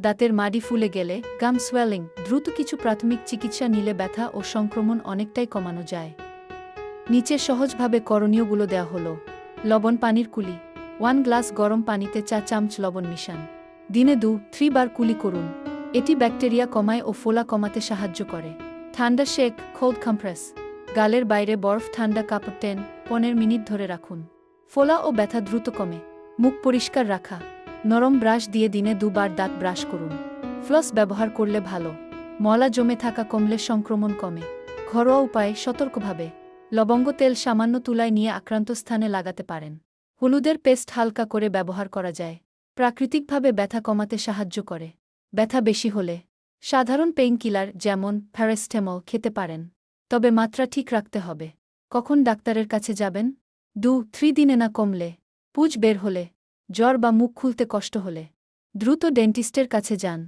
দাঁতের মাড়ি ফুলে গেলে, গাম সোয়েলিং, দ্রুত কিছু প্রাথমিক চিকিৎসা নিলে ব্যথা ও সংক্রমণ অনেকটাই কমানো যায়। নিচে সহজভাবে করণীয়গুলো দেওয়া হলো। লবণ পানির কুলি। 1 গ্লাস গরম পানিতে 4 চামচ লবণ মিশান। দিনে 2-3 বার কুলি করুন। এটি ব্যাকটেরিয়া কমায় ও ফোলা কমাতে সাহায্য করে। ঠান্ডা শেক, কোল্ড কম্প্রেস। গালের বাইরে বরফ ঠান্ডা কাপড় 10-15 মিনিট ধরে রাখুন। ফোলা ও ব্যথা দ্রুত কমে। মুখ পরিষ্কার রাখা। নরম ব্রাশ দিয়ে দিনে 2 বার দাঁত ব্রাশ করুন। ফ্লস ব্যবহার করলে ভালো। ময়লা জমে থাকা কমলে সংক্রমণ কমে। ঘরোয়া উপায়ে সতর্কভাবে লবঙ্গ তেল সামান্য তুলায় নিয়ে আক্রান্ত স্থানে লাগাতে পারেন। হলুদের পেস্ট হালকা করে ব্যবহার করা যায়। প্রাকৃতিকভাবে ব্যথা কমাতে সাহায্য করে। ব্যথা বেশি হলে সাধারণ পেইনকিলার যেমন প্যারাসিটামল খেতে পারেন, তবে মাত্রা ঠিক রাখতে হবে। কখন ডাক্তারের কাছে যাবেন? 2-3 দিনে না কমলে, পুজ বের হলে, জ্বর বা মুখ খুলতে কষ্ট হলে দ্রুত ডেন্টিস্টের কাছে যান।